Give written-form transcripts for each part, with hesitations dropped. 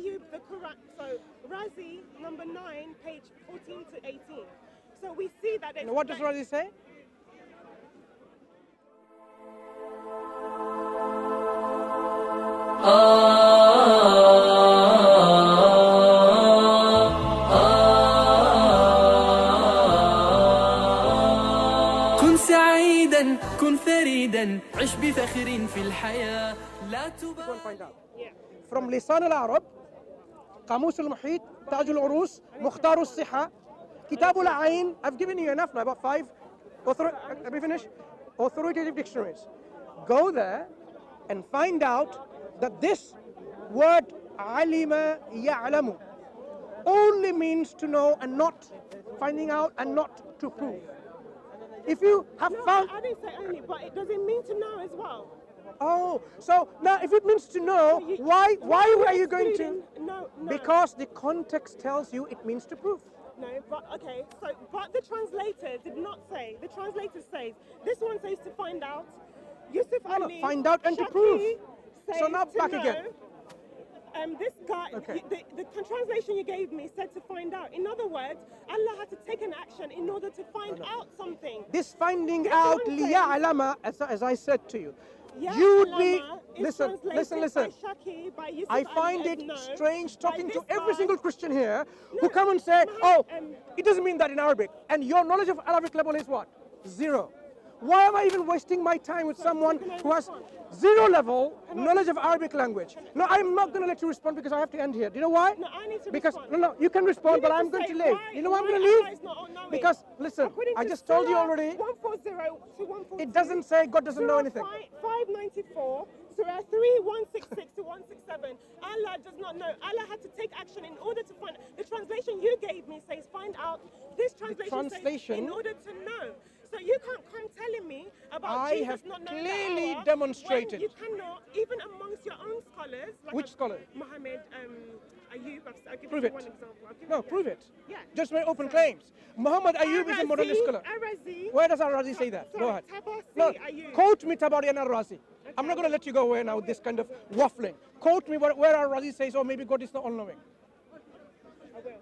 Ayub the Quran, so Razi, number 9, page 14 to 18. So we see that... And what does Razi say? كن سعيدا كن فريدا عش بفخر في الحياة لا تبالي. From لسان العرب, قاموس المحيط, تاج العروس, مختار الصحة, كتاب العين. I've given you enough now, about 5. Have you finished? Authoritative dictionaries. Go there and find out that this word alima ya'lamu only means to know and not finding out and not to prove. If you have found... I didn't say only, but it doesn't mean to know as well. Oh, so now if it means to know, why are you going to? No. Because the context tells you it means to prove. No, but okay, so, but the translator did not say, the translator says, this one says to find out, Yusuf Ali, find out and to Shaki prove. says So now to back know. again. This guy, Okay. the translation you gave me said to find out. In other words, Allah had to take an action in order to find out something. This finding This out, one says- liya'lama, as I said to you, you would be, is listen. translated by Shaki, by Yusuf I Ali find as it no, strange by talking to this every guy. single Christian here who No, come and say, Muhammad, oh, it doesn't mean that in Arabic. And your knowledge of Arabic level is what? 0. Why am I even wasting my time with someone who has 0 level knowledge of Arabic language? No, I'm not going to let you respond because I have to end here. Do you know why? No, I need to Because, respond. no, you can respond, You but need I'm to going say to leave. why- You know why I'm why going to Allah leave? is not all-knowing. Because, listen, According I to just told you Surah already, 140 to 142. it doesn't say God doesn't know anything. 594, Surah 3, 166 to 167. Allah does not know. Allah had to take action in order to find. The translation you gave me says find out. This translation says in order to know. So you can't come telling me about I Jesus have not knowing clearly the hour demonstrated. when you cannot, even amongst your own scholars. Like Which scholar? Muhammad, Ayub. I'll give Prove you it. one example. No, prove it. Yeah. Just make open claims. Muhammad Ayub is a modern scholar. Razi. Where does Razi say that? Go ahead. No, quote me Tabari and Razi. I'm not going to let you go away now with this kind of waffling. Quote me where Razi says, oh, maybe God is not all-knowing. I will.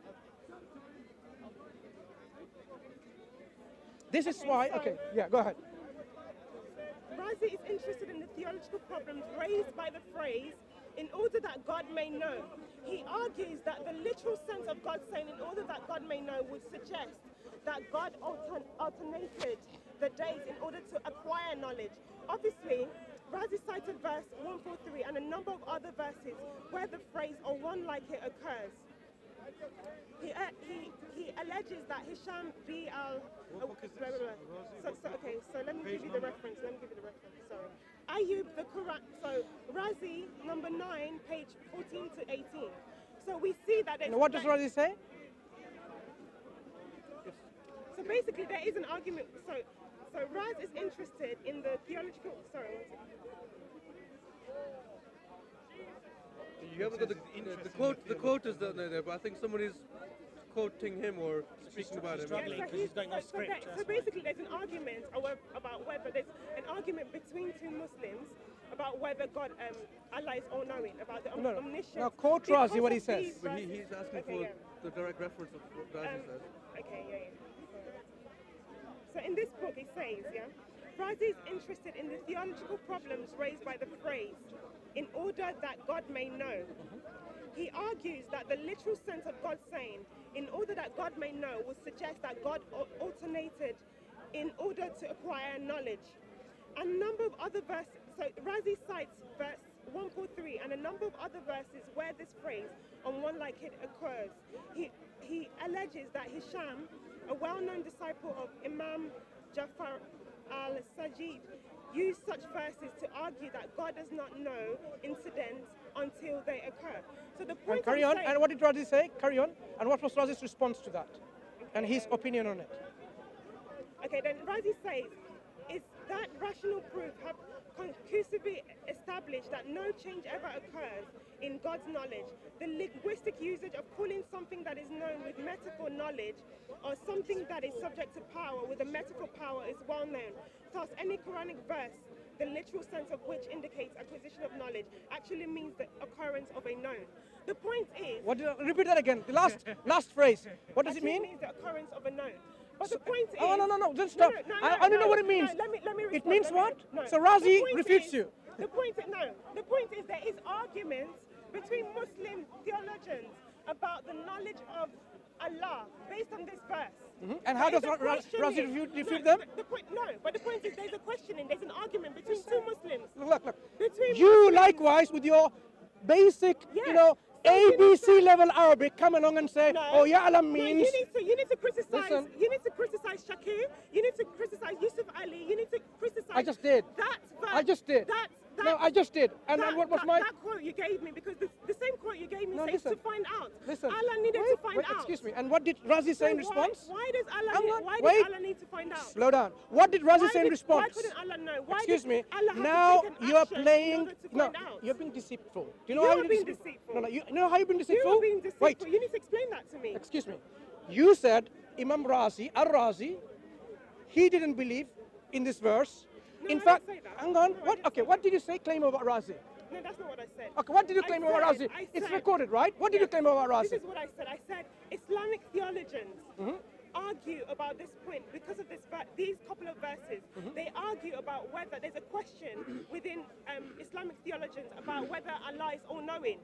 This is why, okay, yeah, go ahead. Razi is interested in the theological problems raised by the phrase, in order that God may know. He argues that the literal sense of God saying, in order that God may know, would suggest that God alternated the days in order to acquire knowledge. Obviously, Razi cited verse 143 and a number of other verses where the phrase, or one like it, occurs. He alleges that Hisham B. al... So let me give you the reference. Sorry. Ayub the Quran. So Razi, number 9, page 14 to 18. So we see that... And what does Razi say? So basically there is an argument. So Raz is interested in the theological... Sorry. You haven't got the quote. The quote is not there, but I think someone is quoting him or speaking about him. So basically, there's an argument about whether there's an argument between two Muslims about whether God, Allah is all-knowing, about the omniscience. Now quote Razi what he says. But he's asking for the direct reference of what Razi says. Okay, yeah. So in this book, it says, Razi is interested in the theological problems raised by the phrase, in order that God may know. He argues that the literal sense of God saying, in order that God may know, would suggest that God alternated in order to acquire knowledge. A number of other verses, so Razi cites verse 143 and a number of other verses where this phrase, on one like it, occurs. He alleges that Hisham, a well-known disciple of Imam Jafar al-Sajid, used such verses to argue that God does not know incidents until they occur. So the point. And carry on. And what did Razi say? Carry on. And what was Razi's response to that? And his opinion on it? Okay, then Razi says, is that rational proof have conclusively established that no change ever occurs in God's knowledge. The linguistic usage of calling something that is known with metaphor knowledge or something that is subject to power with a metaphor power is well known. Thus, any Quranic verse the literal sense of which indicates acquisition of knowledge, actually means the occurrence of a known. The point is... Repeat that again. The last phrase. What does it mean? It means the occurrence of a known. But the point is... Oh, no. Just stop. I don't know what it means. Let me respond. It means what? No. So Razi refutes is, you. The point is there is arguments between Muslim theologians about the knowledge of Allah based on this verse. And how does Razi refute them? But the point is there's a questioning, there's an argument between two Muslims. Look. Between You Muslims. likewise with your basic, Yes. ABC level Arabic come along and say, No. oh, Ya'lam No, means... you need to criticize. Listen. You need to criticize Shakir. You need to criticize Yusuf Ali. You need to criticize. I just did. That verse. I just did. No, I just did. And what was my... That quote you gave me, because the same quote you gave me says listen. to find out. Listen. Allah needed to find out. Excuse me. And what did Razi say in response? Why does Wait. Allah need to find out? Slow down. What did Razi say in response? Why couldn't Allah know? Why Excuse did me. Allah have Now to take an you are action in playing... order to No, find out? you're being deceitful. Do you know You're how you're being deceitful? deceitful. No, you know how you've been deceitful? You're being deceitful. Wait. You need to explain that to me. Excuse me. You said Imam Razi, Al-Razi, he didn't believe in this verse. No, In I fact, didn't say that. hang on. No, I What? didn't Okay, say what did you say? Claim about Razi. No, that's not what I said. Okay, what did you I claim about Razi? said- It's said- recorded, right? What did you claim about Razi? This is what I said. I said Islamic theologians argue about this point because of these couple of verses. They argue about whether there's a question within Islamic theologians about whether Allah is all-knowing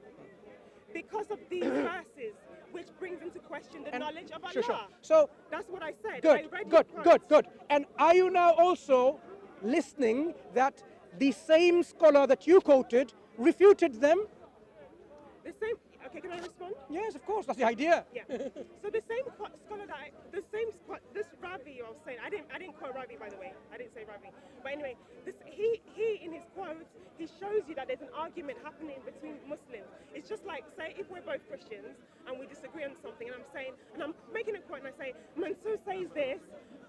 because of these verses, which brings into question the knowledge of Allah. Sure. So, That's what I said. I good, read good, your good, quotes. good. And are you now also listening that the same scholar that you quoted refuted them? The same. Okay, can I respond? Yes, of course. That's the idea. Yeah. So the same scholar this Ravi I was saying, I didn't quote Ravi, by the way. I didn't say Ravi. But anyway, he in his quotes, he shows you that there's an argument happening between Muslims. It's just like, say, if we're both Christians and we disagree on something, and I'm making a quote and I say, Mansour says this,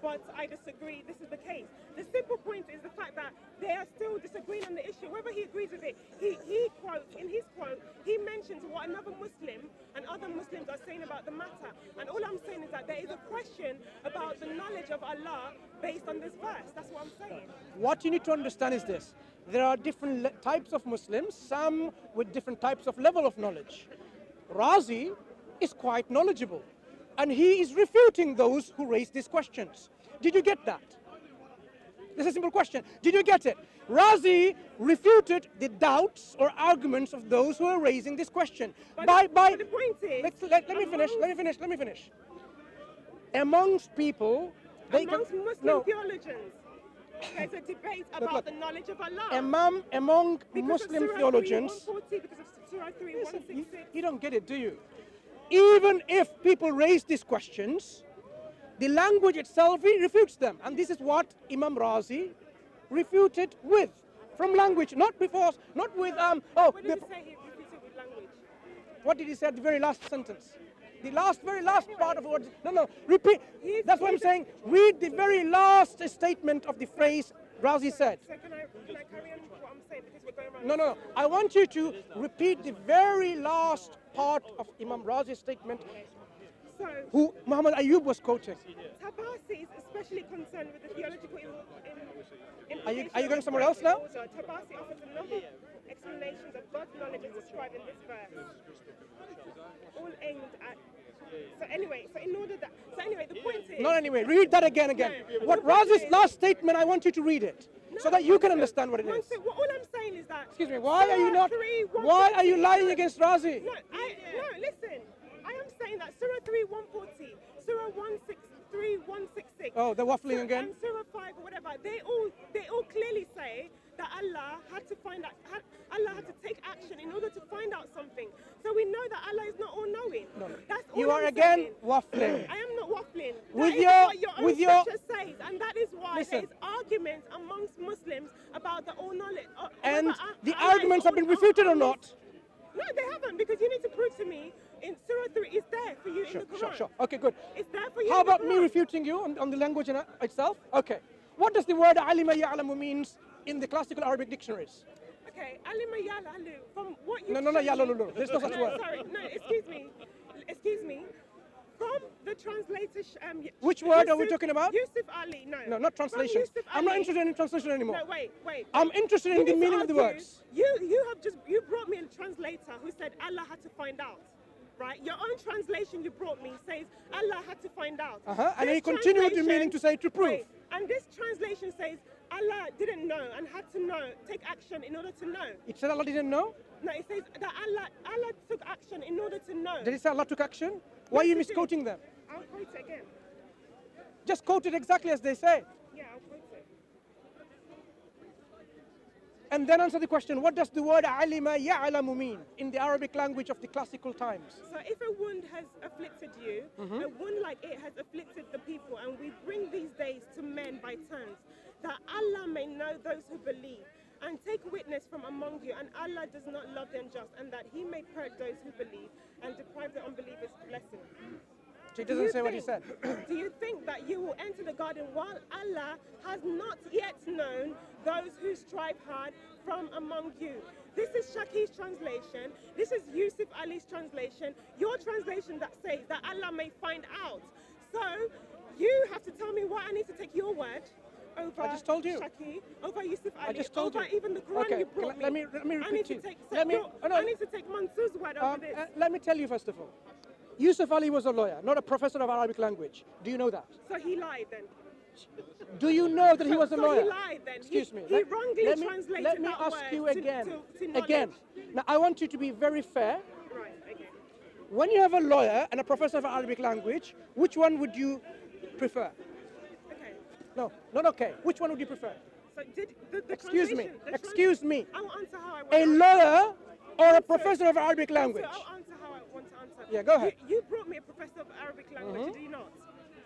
but I disagree, this is the case. The simple point is the fact that they are still disagreeing on the issue, whether he agrees with it. He quotes, in his quote, he mentions what another Muslim and other Muslims are saying about the matter. And all I'm saying is that there is a question about the knowledge of Allah based on this verse. That's what I'm saying. What you need to understand is this. There are different types of Muslims, some with different types of level of knowledge. Razi is quite knowledgeable, and he is refuting those who raise these questions. Did you get that? This is a simple question. Did you get it? Razi refuted the doubts or arguments of those who are raising this question. But the point is... Let me finish. Amongst people... Amongst Muslim theologians, there's a debate about the knowledge of Allah. Among Because Muslim of Surah theologians... 3, 140, because of Surah 3, Listen, 166. you don't get it, do you? Even if people raise these questions, the language itself refutes them. And this is what Imam Razi refuted with. From language, not with... What did he say he refuted with language? What did he say at the very last sentence? The very last part of what... No, repeat. That's what I'm saying. Read the very last statement of the phrase Razi said. So can I carry on what I'm saying, because we're going around? No. I want you to repeat the very last part of Imam Razi's statement, So, who Muhammad Ayub was quoting. Tabasi is especially concerned with the theological Are you going somewhere else now? Tabasi offers a number of explanations of God's knowledge as described in this verse, all aimed at... So anyway, the point is... Not anyway, read that again. No, What Razi's last statement, I want you to read it, so that you can understand what it is. All I'm saying is that... Excuse me, why are you lying against Razi? No, listen. I am saying that Surah 3, 140, Surah 163, 166... Oh, they're waffling again? And Surah 5 or whatever, they all clearly say that Allah had to Allah had to take action in order to find out something. So we know that Allah is not all-knowing. No. That's all You are I'm again saying. waffling. I am not waffling. With That is your- what your own with your- scripture says, and that is why Listen. there is arguments amongst Muslims about the all-knowledge. And whether the Allah is arguments have been refuted or not? No, they haven't, because you need to prove to me in Surah 3, it's there for you in the Quran. Sure. Okay, good. It's there for you How in the about me Quran. refuting you on the language itself? Okay. What does the word alima ya'lamu means in the classical Arabic dictionaries? Okay, alima ya'lamu, from what you... No, ya'lamu. There's no such word. Sorry, no, excuse me. From the translator... Which word are we talking about? Yusuf Ali, no. No, not translation. Yusuf I'm not Ali- interested in translation anymore. No, wait. I'm interested in the meaning of the words. You brought me a translator who said Allah had to find out. Right? Your own translation you brought me says Allah had to find out. And then you continue with the meaning to say to prove. Wait, and this translation says Allah didn't know and had to know, take action in order to know. It said Allah didn't know? No, it says that Allah took action in order to know. Did it say Allah took action? Why are you Yes, it did. misquoting them? I'll quote it again. Just quote it exactly as they say. Yeah, I'll quote it. And then answer the question, what does the word alima ya'lamu mean in the Arabic language of the classical times? So if a wound has afflicted you, a wound like it has afflicted the people, and we bring these days to men by turns, that Allah may know those who believe, and take witness from among you, and Allah does not love the unjust, and that he may purge those who believe, and deprive the unbelievers' blessing. So it doesn't say what he said. Do you think that you will enter the garden while Allah has not yet known those who strive hard from among you? This is Shaki's translation. This is Yusuf Ali's translation. Your translation that says that Allah may find out. So you have to tell me why I need to take your word over I just told you. Shaki, over Yusuf Ali, I just told over you. even the Quran Okay, you brought me. let me I need repeat to you. take, Let me- I need to take Mansour's word over this. Let me tell you first of all. Yusuf Ali was a lawyer, not a professor of Arabic language. Do you know that? So he lied then. Do you know that he was a So lawyer? he lied then. Excuse me. He wrongly translated let me that ask word you to- again. to Again. knowledge. Now, I want you to be very fair. Right, okay. When you have a lawyer and a professor of Arabic language, which one would you prefer? Okay. No, not okay. Which one would you prefer? So did the Excuse me. translation- the Excuse me. I will answer how I want A to lawyer or a answer. professor of Arabic language? I'll answer how I want to answer. Yeah, go ahead. You brought me a professor of Arabic language, did you not?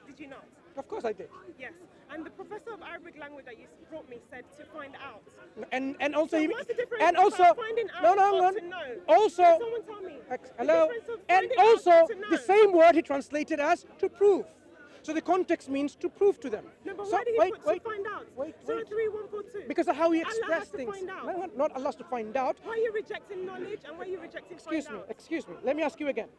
Did you not? Of course I did. Yes. And the professor of Arabic language that you brought me said to find out. And also So he- what's the difference and between also finding out no. or to know? Also Can someone tell me? The hello. difference of And finding out also or to know? the same word he translated as to prove. So the context means to prove to them. No, but So why did he wait, put wait, to find out? wait, Surah wait. 3:142. Because of how he Allah has expressed to things. find out. No, not Allah's to find out. Why are you rejecting knowledge and why are you rejecting Excuse find me, out? excuse me. Let me ask you again.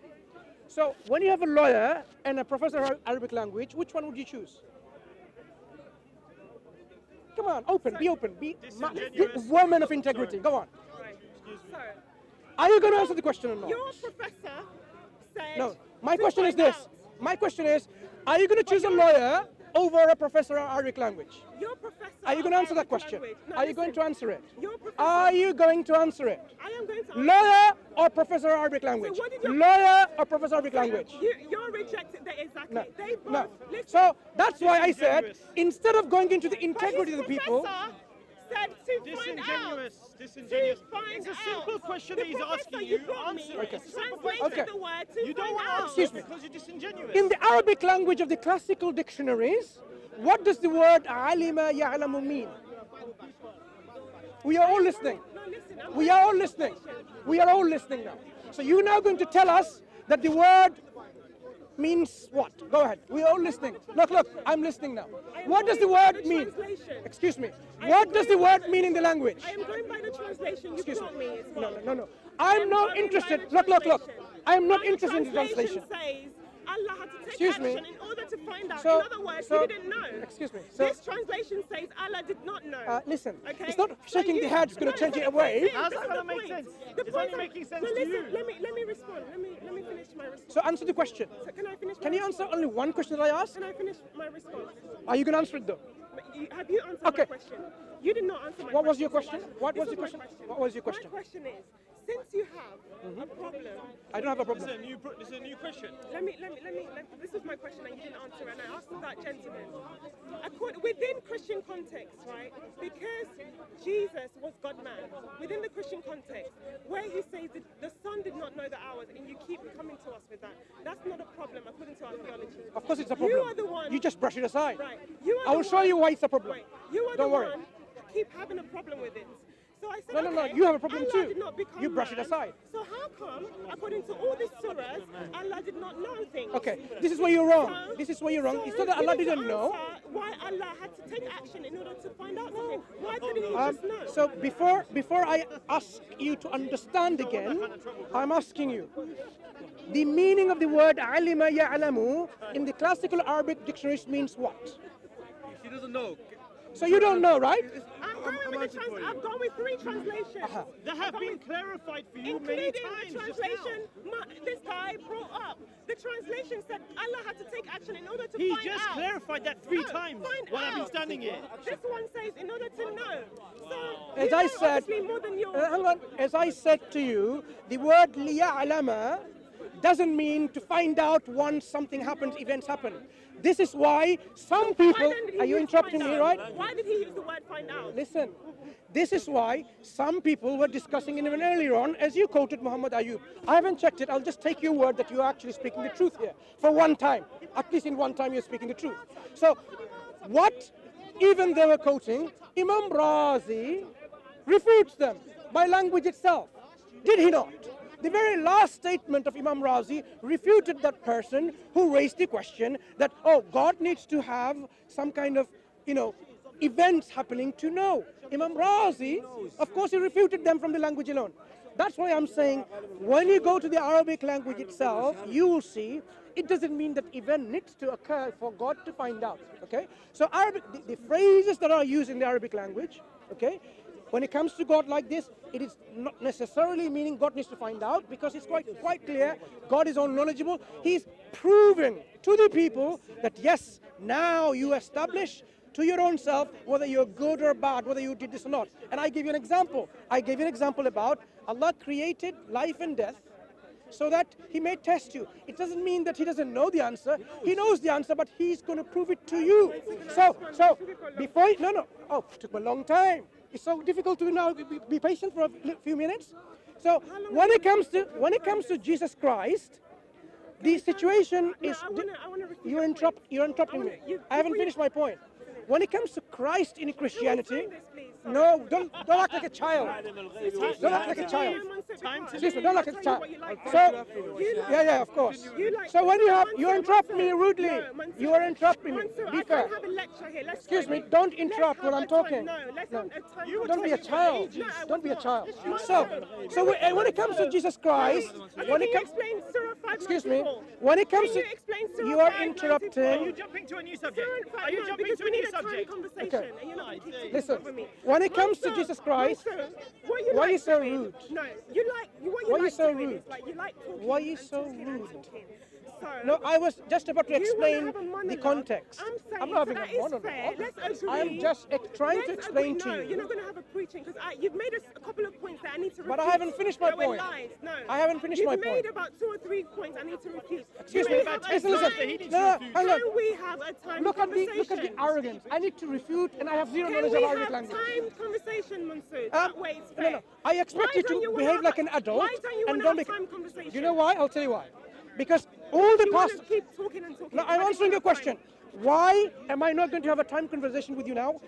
So when you have a lawyer and a professor of Arabic language, which one would you choose? Come on, open, be open, be woman of integrity. Go on. Right. So, Are you going to answer the question or not? your professor said. No, my to question is find this. out. My question is, are you going to choose a lawyer over a professor of Arabic language? Your professor. Are you going to answer that question? No, Are you going to listen. answer it? Your professor. Are you going to answer it? I am going to. answer. Lawyer or professor of Arabic language? what did your- Lawyer or professor of Arabic language? You're rejecting that exactly. No, They both. no. Listen, So that's why I said, instead of going into the but integrity his of the people, professor said to find out. Disingenuous. To find It's a out. simple question The that he's professor asking you you. brought me Answer it. It's a simple translated question. Okay. the word to You don't find want to out. answer Excuse it me. because you're disingenuous. in the Arabic language of the classical dictionaries, what does the word alima ya'lamu mean? We are all listening. No, listen. I'm We going are to all the listening. translation. We are all listening now. So you're now going to tell us that the word means what? Go ahead. We're all listening. Look, I'm listening now. What does the word mean? Excuse me. What does the word mean in the language? I am going by the translation you Excuse brought me. me as well. No. I'm not interested. Look. I am not interested in the translation. Says Allah had to take Excuse me. action in order to find out. So- in other words, so- he didn't know. Excuse me. So- This translation says Allah did not know. Listen, Okay? it's not shaking the head, it's going to change it listen, away. listen, How's this that is gonna the make point. sense? The It's point only I'm- making sense so to listen, you. Let me respond. Let me finish my response. So answer the question. So can I finish? Can my you answer response? only one question that I asked? Can I finish my response? Are you going to answer it though? Have you answered Okay. my question? You did not answer my question. What was your question? so What this was is your my question? What was your question? My question is, since you have a problem, I don't have a problem. This is a new question. this is my question and you didn't answer, and I asked that gentleman. Within Christian context, right, because Jesus was God-man, within the Christian context, where he says that the Son did not know the hours, and you keep coming to us with that, that's not a problem according to our theology. Of course it's a problem. You are the one. You just brush it aside. Right. You are I will the show one- you why it's a problem. Right. You are Don't the worry. one who keep having a problem with it. So I said, No, no, no, okay, you have a problem Allah too. did not become You brush it man. aside. So how come, according to all these surahs, Allah did not know things? Okay, this is where you're wrong. So- This is where you're wrong. so It's not that Allah you need to didn't know. answer why Allah had to take action in order to find out something. Why couldn't he just know? So before I ask you to understand again, I'm asking you. The meaning of the word alima ya'lamu in the classical Arabic dictionaries means what? He doesn't know. So you don't know, right? I've gone with 3 translations. That have been clarified for you many Including times. the just translation this guy brought up. The translation said Allah had to take action in order to He find just out. clarified that 3 No, times find while I've been out. standing here. This one says in order to know. So As you I know said, obviously more than your hang on. As I said to you, the word liya'lama doesn't mean to find out once something happens, events happen. This is why some people. Why then did he Are you use interrupting find me, out? right? Why did he use the word find out? Listen, this is why some people were discussing it even earlier on, as you quoted Muhammad Ayub. I haven't checked it. I'll just take your word that you're actually speaking the truth here. For one time. At least in one time you're speaking the truth. So, what even they were quoting, Imam Razi refutes them by language itself. Did he not? The very last statement of Imam Razi refuted that person who raised the question that, oh, God needs to have some kind of, events happening to know. Imam Razi, of course, he refuted them from the language alone. That's why I'm saying, when you go to the Arabic language itself, you will see it doesn't mean that event needs to occur for God to find out. Okay? So Arabic, the phrases that are used in the Arabic language, okay, when it comes to God like this, it is not necessarily meaning God needs to find out, because it's quite clear God is all knowledgeable. He's proving to the people that yes, now you establish to your own self whether you're good or bad, whether you did this or not. And I give you an example. I gave you an example about Allah created life and death so that he may test you. It doesn't mean that he doesn't know the answer. He knows the answer, but he's going to prove it to you. So before, no, oh, it took a long time. It's so difficult to now be patient for a few minutes. So when it comes to Jesus Christ, the situation is you're interrupting me. I haven't finished my point. When it comes to Christ in Christianity, no, don't act like a child. Don't act like a child. Excuse me, don't act like a child. So, yeah, of course. So when you interrupt me rudely. You are interrupting me. Be fair. Excuse me, don't interrupt when I'm talking. No, don't be a child. Don't be a child. So when it comes to Jesus Christ, when it comes, excuse me, when it comes to, you are interrupting. Are you jumping to a new subject? Are you jumping to a new subject? Okay. Listen, when it comes to Jesus Christ, why are you so rude? No, you like what you Why are like you so doing rude? is like you like talking. Why are you and so talking and rude? talking. So, No, I was just about to you wanna explain have a the monologue. context. I'm saying I'm not having that a is monologue. fair. Let's agree. I'm just trying to Let's explain agree. to No, you. you're not going to have a preaching because you've made a couple of points that I need to refute. But I haven't finished my that were point. lies. No, I haven't finished my You've made point. about 2 or 3 points I need to refute. Excuse Can me. we have a Listen. time- No, hang on. Can we have a time Look at conversation? the arrogance. I need to refute, and I have zero Can knowledge we of have Arabic language. timed conversation, Mansoor? That way it's No, fair. no. I expect Why you don't to wanna behave have like a- an adult Why don't you and want to don't have make. time conversation? You know why? I'll tell you why. Because all the You past. want to keep talking and talking. No, I I'm don't answering your wanna have time. question. Why am I not going to have a time conversation with you now?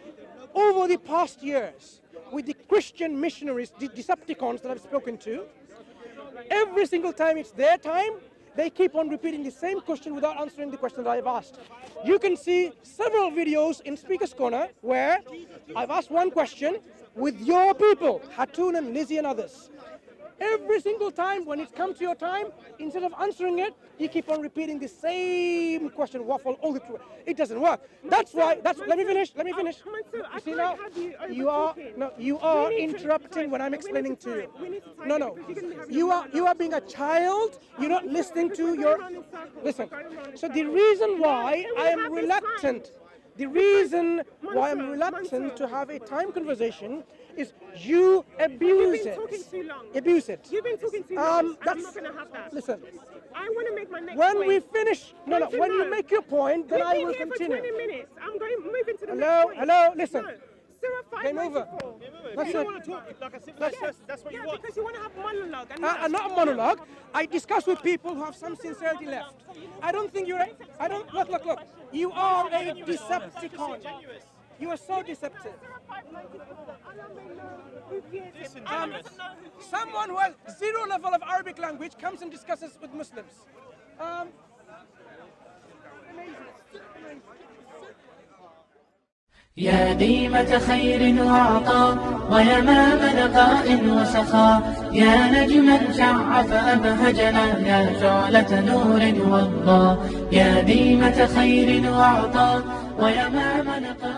Over the past years, with the Christian missionaries, the Decepticons that I've spoken to, every single time it's their time, they keep on repeating the same question without answering the question that I've asked. You can see several videos in Speaker's Corner where I've asked one question with your people, Hatun and Lizzie and others. Every single time when it comes to your time, instead of answering it, you keep on repeating the same question, waffle all the through. It doesn't work. Let me finish. Mansoor, You I see can't now, have you you are over-talking. We need to interrupting time- when I'm we need explaining to to you. time- we need to time No, it no. because you're gonna be having a You monologue. are being a child. You're not listening to We're your. going around in circles. Listen. We're going around in So the circles. reason why Can we I am have this reluctant. time? The reason why I'm Mansoor, reluctant to Mansoor. have a time conversation is you abuse You've it. been talking too long. Abuse it. You've been talking too long. and I'm that's- not going to have that. Listen. I want to make my next When point. we finish, no, Don't you when you know? make your point, then We've I been will here continue. for 20 minutes. I'm going moving to the Hello, next point. hello, listen. No. Surah Game over. 594. That's You don't it. want to talk like I said, that's what you Yeah, want. because you want to have monologue. And Not a monologue. I discuss with people who have some sincerity left. I don't think you're. Look. You are a Decepticon. You are so deceptive. Disingenuous. Someone who has zero level of Arabic language comes and discusses with Muslims. يا ديمة خير وعطاء ويمام نقاء وسخاء، يا نجما شع فأبهجنا، يا شعلة نور وضاء. يا ديمة خير وعطاء ويمام نقاء